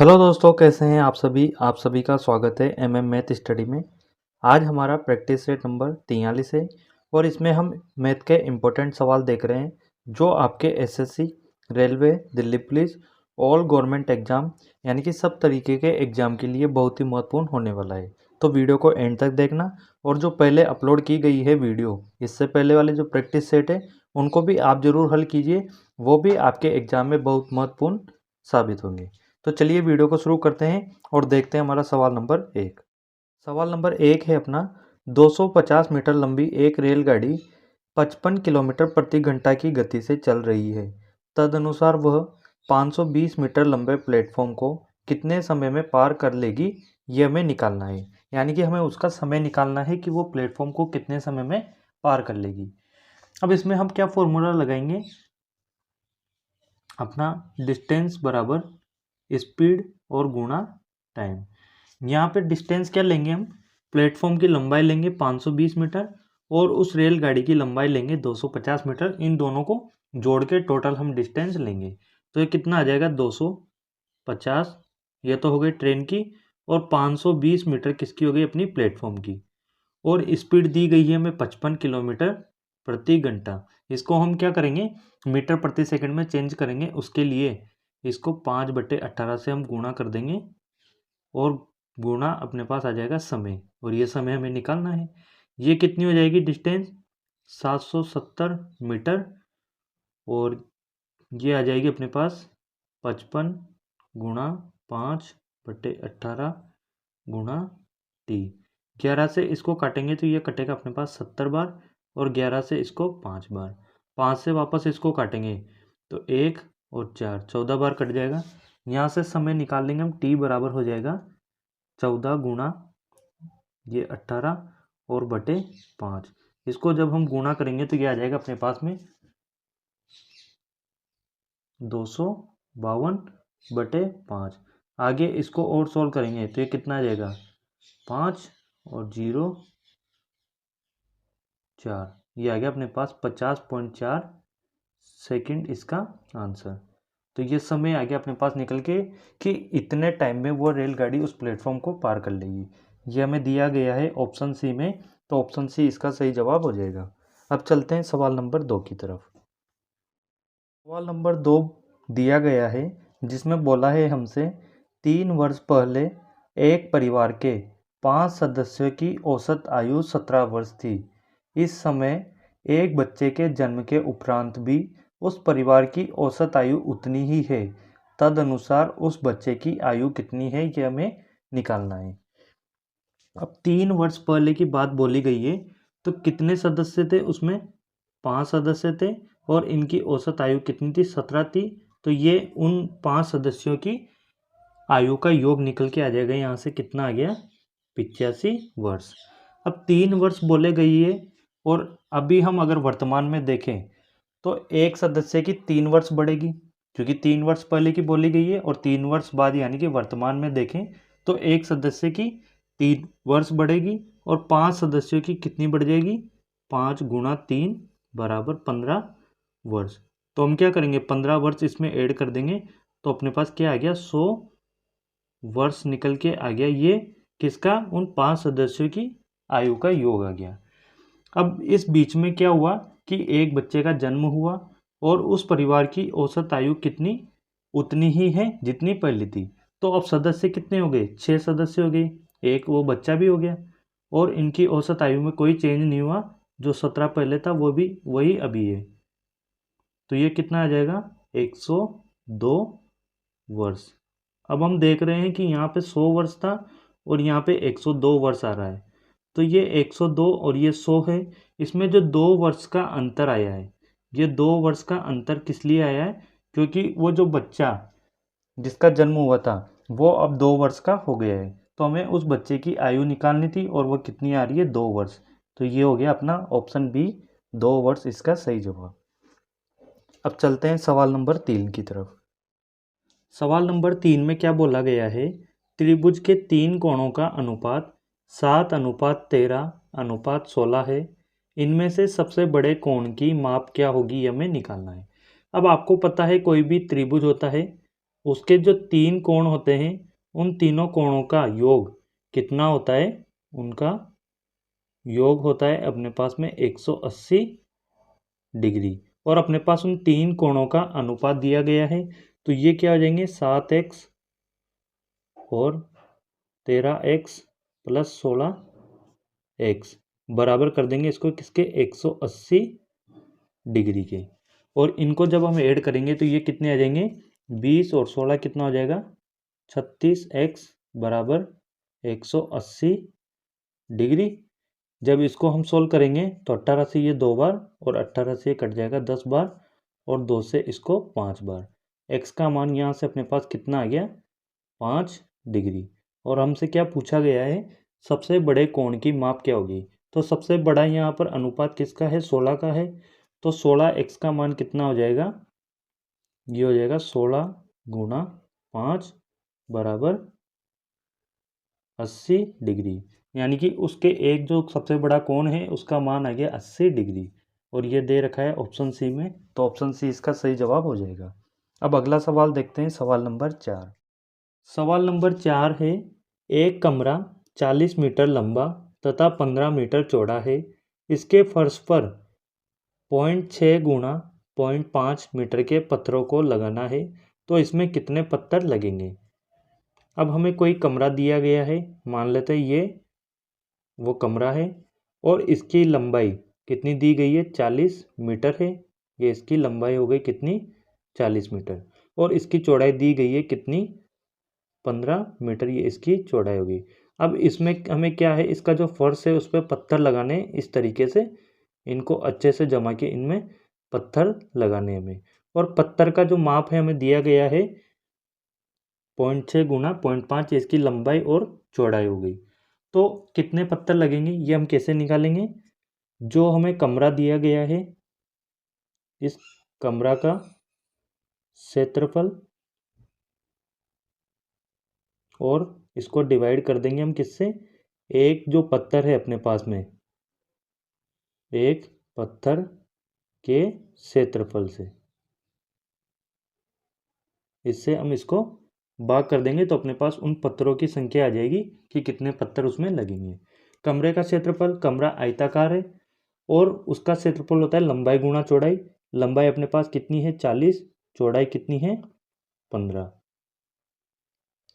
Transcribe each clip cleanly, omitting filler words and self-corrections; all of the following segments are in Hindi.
हेलो दोस्तों, कैसे हैं आप सभी का स्वागत है मैथ स्टडी में। आज हमारा प्रैक्टिस सेट नंबर 43 है और इसमें हम मैथ के इम्पोर्टेंट सवाल देख रहे हैं जो आपके SSC, railway, Delhi police, all government exam यानी कि सब तरीके के एग्जाम के लिए बहुत ही महत्वपूर्ण होने वाला है। तो वीडियो को एंड तक देखना और जो पहले अपलोड की गई है वीडियो, इससे पहले वाले जो प्रैक्टिस सेट है उनको भी आप ज़रूर हल कीजिए, वो भी आपके एग्जाम में बहुत महत्वपूर्ण साबित होंगे। तो चलिए वीडियो को शुरू करते हैं और देखते हैं हमारा सवाल नंबर 1। सवाल नंबर 1 है अपना, 250 मीटर लंबी एक रेलगाड़ी 55 किलोमीटर प्रति घंटा की गति से चल रही है। तदनुसार वह 520 मीटर लंबे प्लेटफॉर्म को कितने समय में पार कर लेगी, यह हमें निकालना है। यानी कि हमें उसका समय निकालना है कि वो प्लेटफॉर्म को कितने समय में पार कर लेगी। अब इसमें हम क्या फॉर्मूला लगाएंगे, अपना डिस्टेंस बराबर स्पीड और गुणा टाइम। यहाँ पे डिस्टेंस क्या लेंगे, हम प्लेटफॉर्म की लंबाई लेंगे 520 मीटर और उस रेलगाड़ी की लंबाई लेंगे 250 मीटर। इन दोनों को जोड़ के टोटल हम डिस्टेंस लेंगे। तो ये कितना आ जाएगा, 250, ये तो हो गई ट्रेन की, और 520 मीटर किसकी हो गई, अपनी प्लेटफॉर्म की। और स्पीड दी गई है हमें 55 किलोमीटर प्रति घंटा। इसको हम क्या करेंगे, मीटर प्रति सेकंड में चेंज करेंगे। उसके लिए इसको 5/18 से हम गुणा कर देंगे और गुणा अपने पास आ जाएगा समय, और ये समय हमें निकालना है। ये कितनी हो जाएगी डिस्टेंस, 770 मीटर, और ये आ जाएगी अपने पास 55 गुणा 5/18 गुणा टी। 11 से इसको काटेंगे तो ये कटेगा अपने पास 70 बार, और 11 से इसको 5 बार, 5 से वापस इसको काटेंगे तो 1 और 4, 14 बार कट जाएगा। यहाँ से समय निकाल लेंगे हम, टी बराबर हो जाएगा 14 गुणा ये 18 और बटे 5। इसको जब हम गुणा करेंगे तो ये आ जाएगा अपने पास में 252/5। आगे इसको और सोल्व करेंगे तो ये कितना आ जाएगा, 5 और 0 4, ये आ गया अपने पास 50.4 सेकंड इसका आंसर। तो ये समय आ गया अपने पास निकल के कि इतने टाइम में वो रेलगाड़ी उस प्लेटफॉर्म को पार कर लेगी। ये हमें दिया गया है ऑप्शन सी में, तो ऑप्शन सी इसका सही जवाब हो जाएगा। अब चलते हैं सवाल नंबर 2 की तरफ। सवाल नंबर 2 दिया गया है जिसमें बोला है हमसे 3 वर्ष पहले एक परिवार के 5 सदस्यों की औसत आयु 17 वर्ष थी। इस समय एक बच्चे के जन्म के उपरांत भी उस परिवार की औसत आयु उतनी ही है। तदनुसार उस बच्चे की आयु कितनी है, यह हमें निकालना है। अब 3 वर्ष पहले की बात बोली गई है, तो कितने सदस्य थे उसमें, 5 सदस्य थे, और इनकी औसत आयु कितनी थी, 17 थी। तो ये उन 5 सदस्यों की आयु का योग निकल के आ जाएगा। यहाँ से कितना आ गया, 85 वर्ष। अब 3 वर्ष बोले गई है, और अभी हम अगर वर्तमान में देखें तो एक सदस्य की 3 वर्ष बढ़ेगी, क्योंकि 3 वर्ष पहले की बोली गई है, और 3 वर्ष बाद यानी कि वर्तमान में देखें तो एक सदस्य की 3 वर्ष बढ़ेगी, और 5 सदस्यों की कितनी बढ़ जाएगी, 5 गुणा 3 बराबर 15 वर्ष। तो हम क्या करेंगे, 15 वर्ष इसमें ऐड कर देंगे तो अपने पास क्या आ गया, 100 वर्ष निकल के आ गया। ये किसका, उन 5 सदस्यों की आयु का योग आ गया। अब इस बीच में क्या हुआ कि एक बच्चे का जन्म हुआ, और उस परिवार की औसत आयु कितनी, उतनी ही है जितनी पहले थी। तो अब सदस्य कितने हो गए, 6 सदस्य हो गए, एक वो बच्चा भी हो गया, और इनकी औसत आयु में कोई चेंज नहीं हुआ। जो 17 पहले था वो भी वही अभी है। तो ये कितना आ जाएगा, 102 वर्ष। अब हम देख रहे हैं कि यहाँ पे 100 वर्ष था और यहाँ पे 102 वर्ष आ रहा है। तो ये 102 और ये 100 है। इसमें जो 2 वर्ष का अंतर आया है, ये 2 वर्ष का अंतर किस लिए आया है, क्योंकि वो जो बच्चा जिसका जन्म हुआ था वो अब 2 वर्ष का हो गया है। तो हमें उस बच्चे की आयु निकालनी थी, और वो कितनी आ रही है, 2 वर्ष। तो ये हो गया अपना ऑप्शन बी, 2 वर्ष इसका सही जवाब। अब चलते हैं सवाल नंबर 3 की तरफ। सवाल नंबर 3 में क्या बोला गया है, त्रिभुज के 3 कोणों का अनुपात 7:13:16 है। इनमें से सबसे बड़े कोण की माप क्या होगी, हमें निकालना है। अब आपको पता है कोई भी त्रिभुज होता है उसके जो 3 कोण होते हैं उन तीनों कोणों का योग कितना होता है, उनका योग होता है अपने पास में 180 डिग्री। और अपने पास उन 3 कोणों का अनुपात दिया गया है, तो ये क्या हो जाएंगे 7x और 13x प्लस 16x बराबर कर देंगे इसको किसके 180 डिग्री के। और इनको जब हम ऐड करेंगे तो ये कितने आ जाएंगे 20 और 16 कितना हो जाएगा 36x बराबर 180 डिग्री। जब इसको हम सोल्व करेंगे तो 18 से ये 2 बार और 18 से ये कट जाएगा 10 बार और 2 से इसको 5 बार। x का मान यहाँ से अपने पास कितना आ गया 5 डिग्री। और हमसे क्या पूछा गया है सबसे बड़े कोण की माप क्या होगी, तो सबसे बड़ा यहाँ पर अनुपात किसका है 16 का है, तो 16x का मान कितना हो जाएगा, ये हो जाएगा 16 गुणा 5 बराबर 80 डिग्री। यानी कि उसके एक जो सबसे बड़ा कोण है उसका मान आ गया 80 डिग्री। और ये दे रखा है ऑप्शन सी में, तो ऑप्शन सी इसका सही जवाब हो जाएगा। अब अगला सवाल देखते हैं, सवाल नंबर 4। सवाल नंबर 4 है, एक कमरा 40 मीटर लंबा तथा 15 मीटर चौड़ा है। इसके फर्श पर 0.6 गुणा 0.5 मीटर के पत्थरों को लगाना है, तो इसमें कितने पत्थर लगेंगे। अब हमें कोई कमरा दिया गया है, मान लेते हैं ये वो कमरा है और इसकी लंबाई कितनी दी गई है 40 मीटर है। ये इसकी लंबाई हो गई कितनी 40 मीटर और इसकी चौड़ाई दी गई है कितनी 15 मीटर, ये इसकी चौड़ाई होगी। अब इसमें हमें क्या है इसका जो फर्श है उस पर पत्थर लगाने इस तरीके से, इनको अच्छे से जमा के इनमें पत्थर लगाने हमें। और पत्थर का जो माप है हमें दिया गया है 0.6 गुणा 0.5, इसकी लंबाई और चौड़ाई हो गई। तो कितने पत्थर लगेंगे ये हम कैसे निकालेंगे, जो हमें कमरा दिया गया है इस कमरा का क्षेत्रफल और इसको डिवाइड कर देंगे हम किससे, एक जो पत्थर है अपने पास में एक पत्थर के क्षेत्रफल से, इससे हम इसको भाग कर देंगे तो अपने पास उन पत्थरों की संख्या आ जाएगी कि कितने पत्थर उसमें लगेंगे। कमरे का क्षेत्रफल, कमरा आयताकार है और उसका क्षेत्रफल होता है लंबाई गुणा चौड़ाई। लंबाई अपने पास कितनी है 40, चौड़ाई कितनी है 15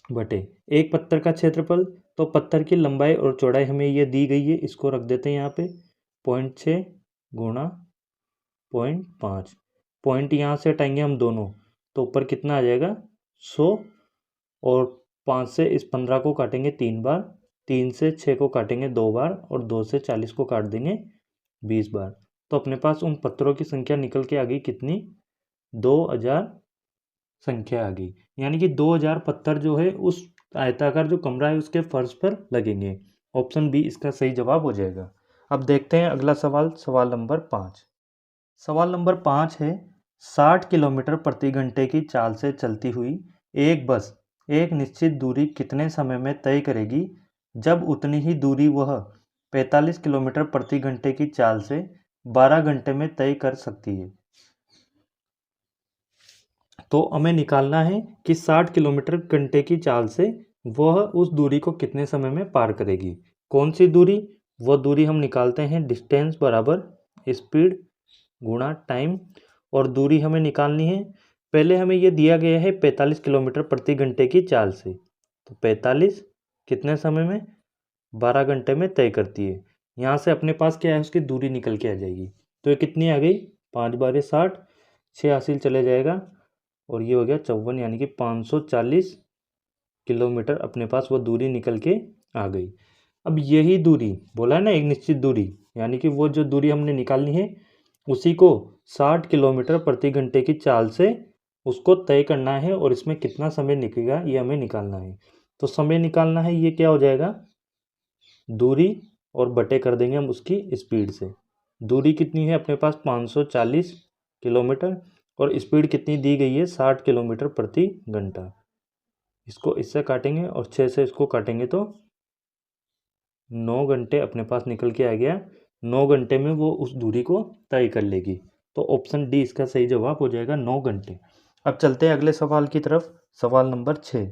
बटे एक पत्थर का क्षेत्रफल। तो पत्थर की लंबाई और चौड़ाई हमें ये दी गई है, इसको रख देते हैं यहाँ पे 0.6 गुणा 0.5। पॉइंट यहाँ से हटाएंगे हम दोनों तो ऊपर कितना आ जाएगा 100 और 5 से इस 15 को काटेंगे 3 बार, 3 से 6 को काटेंगे 2 बार और 2 से 40 को काट देंगे 20 बार। तो अपने पास उन पत्थरों की संख्या निकल के आ गई कितनी 2000 संख्या आ गई। यानी कि 2000 पत्थर जो है उस आयताकार जो कमरा है उसके फर्श पर लगेंगे। ऑप्शन बी इसका सही जवाब हो जाएगा। अब देखते हैं अगला सवाल, सवाल नंबर 5। सवाल नंबर 5 है, 60 किलोमीटर प्रति घंटे की चाल से चलती हुई एक बस एक निश्चित दूरी कितने समय में तय करेगी, जब उतनी ही दूरी वह 45 किलोमीटर प्रति घंटे की चाल से 12 घंटे में तय कर सकती है। तो हमें निकालना है कि 60 किलोमीटर घंटे की चाल से वह उस दूरी को कितने समय में पार करेगी। कौन सी दूरी, वह दूरी हम निकालते हैं डिस्टेंस बराबर स्पीड गुणा टाइम। और दूरी हमें निकालनी है, पहले हमें यह दिया गया है 45 किलोमीटर प्रति घंटे की चाल से, तो 45 कितने समय में 12 घंटे में तय करती है। यहाँ से अपने पास क्या है उसकी दूरी निकल के आ जाएगी, तो ये कितनी आ गई 5 बार 60, 6 हासिल चले जाएगा और ये हो गया 54, यानी कि 540 किलोमीटर अपने पास वो दूरी निकल के आ गई। अब यही दूरी बोला है ना एक निश्चित दूरी, यानी कि वो जो दूरी हमने निकालनी है उसी को 60 किलोमीटर प्रति घंटे की चाल से उसको तय करना है और इसमें कितना समय निकलेगा ये हमें निकालना है। तो समय निकालना है, ये क्या हो जाएगा दूरी और बटे कर देंगे हम उसकी स्पीड से। दूरी कितनी है अपने पास 540 किलोमीटर और स्पीड कितनी दी गई है 60 किलोमीटर प्रति घंटा। इसको इससे काटेंगे और 6 से इसको काटेंगे तो 9 घंटे अपने पास निकल के आ गया। 9 घंटे में वो उस दूरी को तय कर लेगी। तो ऑप्शन डी इसका सही जवाब हो जाएगा 9 घंटे। अब चलते हैं अगले सवाल की तरफ। सवाल नंबर 6।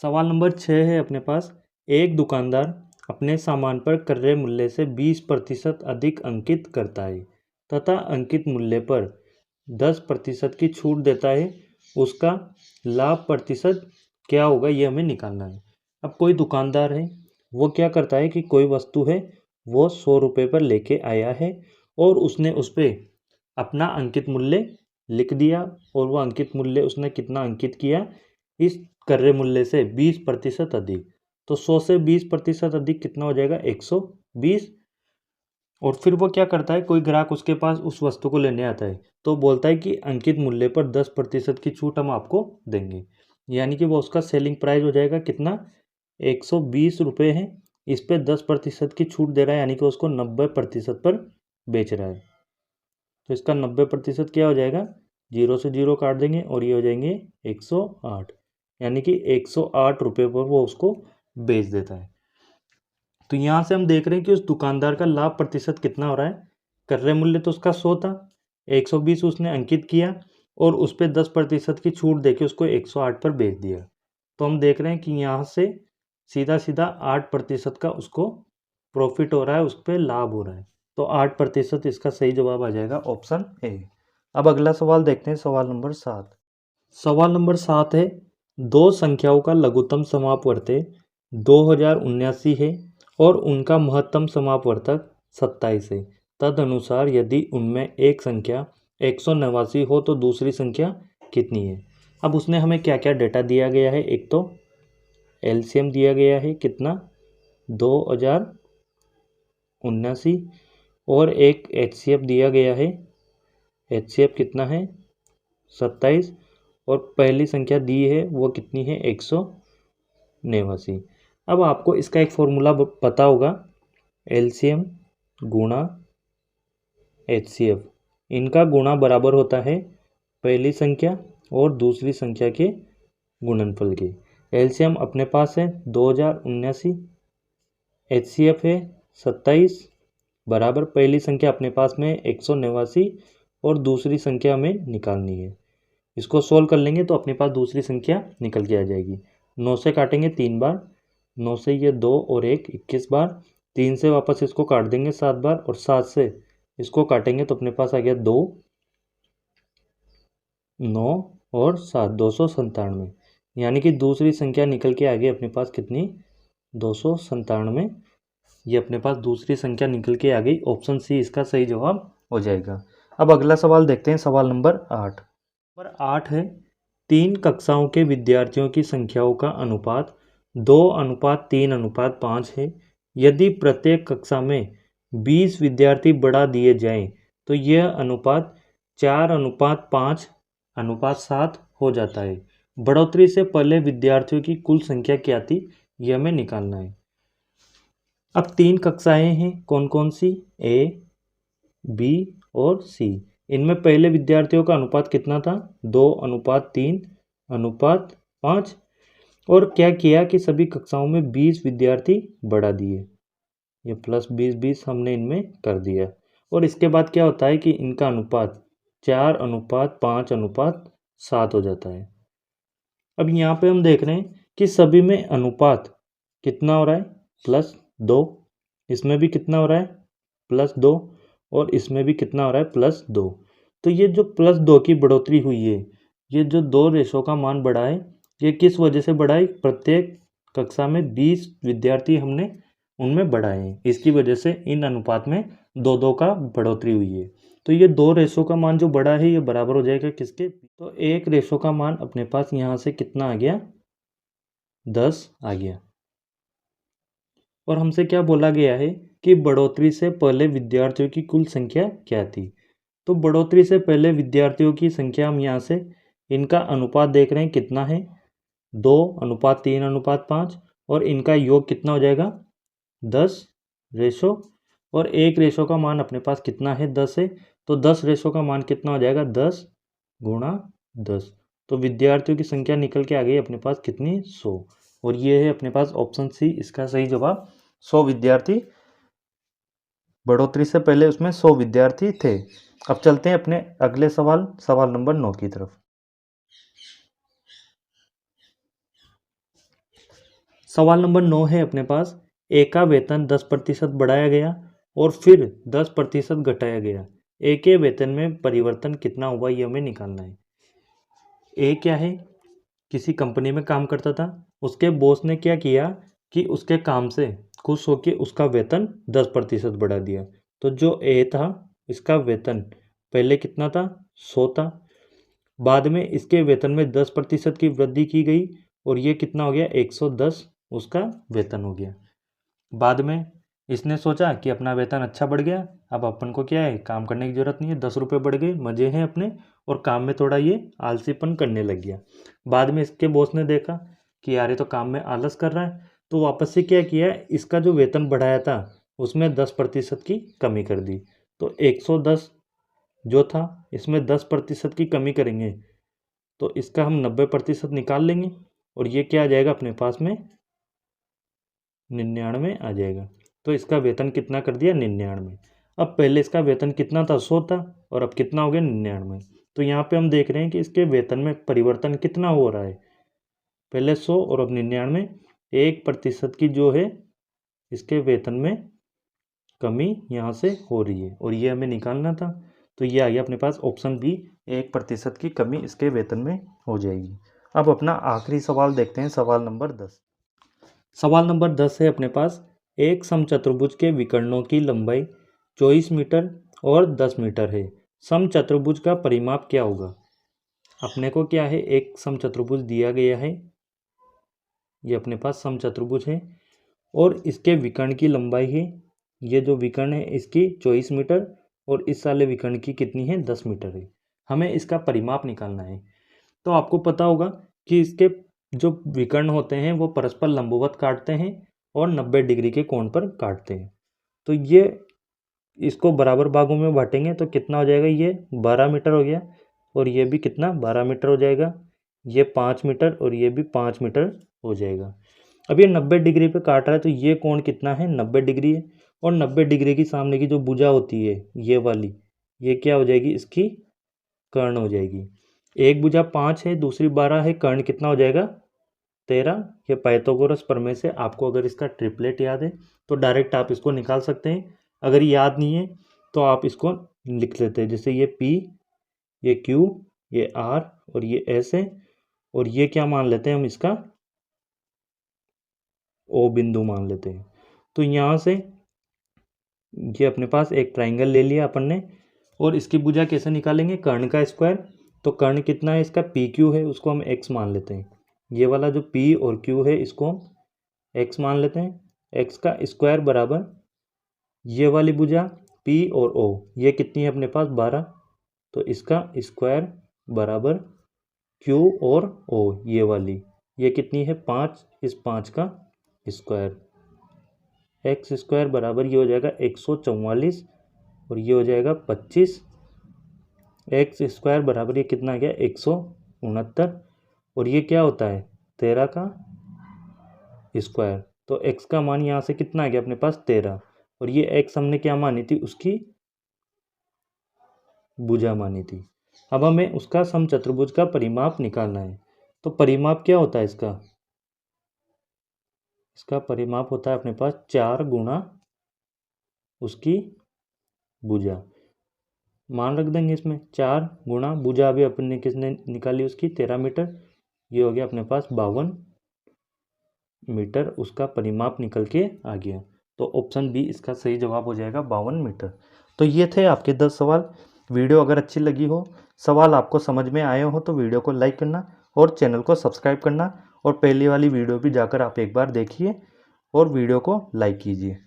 सवाल नंबर 6 है अपने पास, एक दुकानदार अपने सामान पर क्रय मूल्य से 20% अधिक अंकित करता है तथा अंकित मूल्य पर 10% की छूट देता है। उसका लाभ प्रतिशत क्या होगा, ये हमें निकालना है। अब कोई दुकानदार है, वो क्या करता है कि कोई वस्तु है वो 100 रुपये पर लेके आया है और उसने उस पर अपना अंकित मूल्य लिख दिया, और वो अंकित मूल्य उसने कितना अंकित किया, इस क्रय मूल्य से 20% अधिक। तो 100 से 20% अधिक कितना हो जाएगा, 120। और फिर वो क्या करता है, कोई ग्राहक उसके पास उस वस्तु को लेने आता है तो बोलता है कि अंकित मूल्य पर 10% की छूट हम आपको देंगे। यानी कि वो उसका सेलिंग प्राइस हो जाएगा कितना, 120 रुपये है। इस पर 10% की छूट दे रहा है, यानी कि उसको 90% पर बेच रहा है। तो इसका 90% क्या हो जाएगा, 0 से 0 काट देंगे और ये हो जाएंगे 108, यानी कि 108 रुपये पर वो उसको बेच देता है। तो यहाँ से हम देख रहे हैं कि उस दुकानदार का लाभ प्रतिशत कितना हो रहा है। क्रय मूल्य तो उसका 100 था, 120 उसने अंकित किया और उस पर 10% की छूट देके उसको 108 पर बेच दिया। तो हम देख रहे हैं कि यहाँ से सीधा सीधा 8% का उसको प्रॉफिट हो रहा है, उस पर लाभ हो रहा है। तो 8% इसका सही जवाब आ जाएगा, ऑप्शन ए। अब अगला सवाल देखते हैं, सवाल नंबर 7। सवाल नंबर 7 है, दो संख्याओं का लघुत्तम समापवर्ती 2079 है और उनका महत्तम समापवर्तक 27 है। तदनुसार यदि उनमें एक संख्या 189 हो तो दूसरी संख्या कितनी है। अब उसने हमें क्या क्या डेटा दिया गया है, एक तो एलसीएम दिया गया है कितना, 2079, और एक एचसीएफ दिया गया है, एचसीएफ कितना है 27, और पहली संख्या दी है वो कितनी है 189। अब आपको इसका एक फॉर्मूला पता होगा, एलसीएम गुणा एचसीएफ, इनका गुणा बराबर होता है पहली संख्या और दूसरी संख्या के गुणनफल के। एलसीएम अपने पास है 2079, एचसीएफ है 27, बराबर पहली संख्या अपने पास में 189 और दूसरी संख्या हमें निकालनी है। इसको सोल्व कर लेंगे तो अपने पास दूसरी संख्या निकल के आ जाएगी। 9 से काटेंगे 3 बार, 9 से ये 2 और 1 21 बार, 3 से वापस इसको काट देंगे 7 बार, और 7 से इसको काटेंगे तो अपने पास आ गया 2, 9 और 7, 297। यानी कि दूसरी संख्या निकल के आ गई अपने पास कितनी, 297। ये अपने पास दूसरी संख्या निकल के आ गई, ऑप्शन सी इसका सही जवाब हो जाएगा। अब अगला सवाल देखते हैं, सवाल नंबर 8। नंबर 8 है, 3 कक्षाओं के विद्यार्थियों की संख्याओं का अनुपात 2:3:5 है। यदि प्रत्येक कक्षा में 20 विद्यार्थी बढ़ा दिए जाएं तो यह अनुपात 4:5:7 हो जाता है। बढ़ोतरी से पहले विद्यार्थियों की कुल संख्या क्या थी, यह हमें निकालना है। अब 3 कक्षाएं हैं, कौन कौन सी, ए, बी और सी। इनमें पहले विद्यार्थियों का अनुपात कितना था, 2:3:5, और क्या किया कि सभी कक्षाओं में 20 विद्यार्थी बढ़ा दिए, ये प्लस 20 हमने इनमें कर दिया। और इसके बाद क्या होता है कि इनका अनुपात 4:5:7 हो जाता है। अब यहाँ पे हम देख रहे हैं कि सभी में अनुपात कितना हो रहा है, +2, इसमें भी कितना हो रहा है +2, और इसमें भी कितना हो रहा है +2। तो ये जो +2 की बढ़ोतरी हुई है, ये जो दो रेशो का मान बढ़ा है, ये किस वजह से बढ़ा है, प्रत्येक कक्षा में 20 विद्यार्थी हमने उनमें बढ़ाए हैं, इसकी वजह से इन अनुपात में 2-2 का बढ़ोतरी हुई है। तो ये दो रेशो का मान जो बढ़ा है ये बराबर हो जाएगा किसके, तो एक रेशो का मान अपने पास यहाँ से कितना आ गया, 10 आ गया। और हमसे क्या बोला गया है कि बढ़ोतरी से पहले विद्यार्थियों की कुल संख्या क्या थी। तो बढ़ोतरी से पहले विद्यार्थियों की संख्या हम यहाँ से इनका अनुपात देख रहे हैं कितना है, 2:3:5, और इनका योग कितना हो जाएगा 10 और एक रेशो का मान अपने पास कितना है 10 है, तो 10 रेशो का मान कितना हो जाएगा 10 गुणा 10। तो विद्यार्थियों की संख्या निकल के आ गई अपने पास कितनी, 100। और ये है अपने पास ऑप्शन सी इसका सही जवाब, 100 विद्यार्थी, बढ़ोतरी से पहले उसमें 100 विद्यार्थी थे। अब चलते हैं अपने अगले सवाल, सवाल नंबर 9 की तरफ। सवाल नंबर 9 है अपने पास, ए का वेतन 10% बढ़ाया गया और फिर 10% घटाया गया, ए के वेतन में परिवर्तन कितना हुआ ये हमें निकालना है। ए क्या है, किसी कंपनी में काम करता था, उसके बॉस ने क्या किया कि उसके काम से खुश होकर उसका वेतन 10% बढ़ा दिया। तो जो ए था इसका वेतन पहले कितना था, 100 था, बाद में इसके वेतन में 10% की वृद्धि की गई और ये कितना हो गया, 110 उसका वेतन हो गया। बाद में इसने सोचा कि अपना वेतन अच्छा बढ़ गया, अब अपन को क्या है, काम करने की ज़रूरत नहीं है, 10 रुपये बढ़ गए, मज़े हैं अपने, और काम में थोड़ा ये आलसीपन करने लग गया। बाद में इसके बॉस ने देखा कि यार ये तो काम में आलस कर रहा है, तो वापस से क्या किया, इसका जो वेतन बढ़ाया था उसमें 10% की कमी कर दी। तो 110 जो था इसमें 10% की कमी करेंगे तो इसका हम 90% निकाल लेंगे और ये क्या आ जाएगा अपने पास में, 99 आ जाएगा। तो इसका वेतन कितना कर दिया, 99। अब पहले इसका वेतन कितना था, 100 था, और अब कितना हो गया, 99। तो यहाँ पे हम देख रहे हैं कि इसके वेतन में परिवर्तन कितना हो रहा है, पहले 100 और अब 99, 1% की जो है इसके वेतन में कमी यहाँ से हो रही है और ये हमें निकालना था। तो ये आ गया अपने पास ऑप्शन बी, 1% की कमी इसके वेतन में हो जाएगी। अब अपना आखिरी सवाल देखते हैं, सवाल नंबर 10। सवाल नंबर 10 है अपने पास, एक समचतुर्भुज के विकर्णों की लंबाई 24 मीटर और 10 मीटर है, समचतुर्भुज का परिमाप क्या होगा। अपने को क्या है, एक समचतुर्भुज दिया गया है, ये अपने पास समचतुर्भुज है और इसके विकर्ण की लंबाई है, ये जो विकर्ण है इसकी 24 मीटर और इस वाले विकर्ण की कितनी है, 10 मीटर है। हमें इसका परिमाप निकालना है। तो आपको पता होगा कि इसके जो विकर्ण होते हैं वो परस्पर लंबवत काटते हैं और 90 डिग्री के कोण पर काटते हैं। तो ये इसको बराबर भागों में बांटेंगे तो कितना हो जाएगा, ये 12 मीटर हो गया और ये भी कितना, 12 मीटर हो जाएगा, ये 5 मीटर और ये भी 5 मीटर हो जाएगा। अब ये 90 डिग्री पे काट रहा है तो ये कोण कितना है, 90 डिग्री है और 90 डिग्री की सामने की जो भुजा होती है ये वाली, ये क्या हो जाएगी, इसकी कर्ण हो जाएगी। एक भुजा 5 है, दूसरी 12 है, कर्ण कितना हो जाएगा, 13। ये पाइथागोरस प्रमेय से आपको अगर इसका ट्रिपलेट याद है तो डायरेक्ट आप इसको निकाल सकते हैं। अगर याद नहीं है तो आप इसको लिख लेते हैं, जैसे ये P, ये Q, ये R और ये S है और ये क्या मान लेते हैं हम, इसका O बिंदु मान लेते हैं। तो यहाँ से ये अपने पास एक ट्राइंगल ले लिया अपन ने और इसकी भुजा कैसे निकालेंगे, कर्ण का स्क्वायर। तो कर्ण कितना है इसका, PQ है, उसको हम x मान लेते हैं। ये वाला जो P और Q है इसको हम x मान लेते हैं, x का स्क्वायर बराबर ये वाली भुजा P और O, ये कितनी है अपने पास, 12। तो इसका स्क्वायर बराबर Q और O, ये वाली ये कितनी है, 5, इस 5 का स्क्वायर, एक्स स्क्वायर बराबर ये हो जाएगा 144 और ये हो जाएगा 25, एक्स स्क्वायर बराबर ये कितना आ गया, 169 और ये क्या होता है, 13 का स्क्वायर। तो एक्स का मान यहाँ से कितना आ गया अपने पास, 13 और ये एक्स हमने क्या मानी थी, उसकी भुजा मानी थी। अब हमें उसका समचतुर्भुज का परिमाप निकालना है। तो परिमाप क्या होता है इसका, इसका परिमाप होता है अपने पास 4 गुना उसकी भुजा, मान रख देंगे इसमें 4 गुना भुजा, अभी अपन ने किसने निकाली उसकी, 13 मीटर, ये हो गया अपने पास 52 मीटर, उसका परिमाप निकल के आ गया। तो ऑप्शन बी इसका सही जवाब हो जाएगा, 52 मीटर। तो ये थे आपके 10 सवाल। वीडियो अगर अच्छी लगी हो, सवाल आपको समझ में आए हो तो वीडियो को लाइक करना और चैनल को सब्सक्राइब करना और पहली वाली वीडियो भी जाकर आप एक बार देखिए और वीडियो को लाइक कीजिए।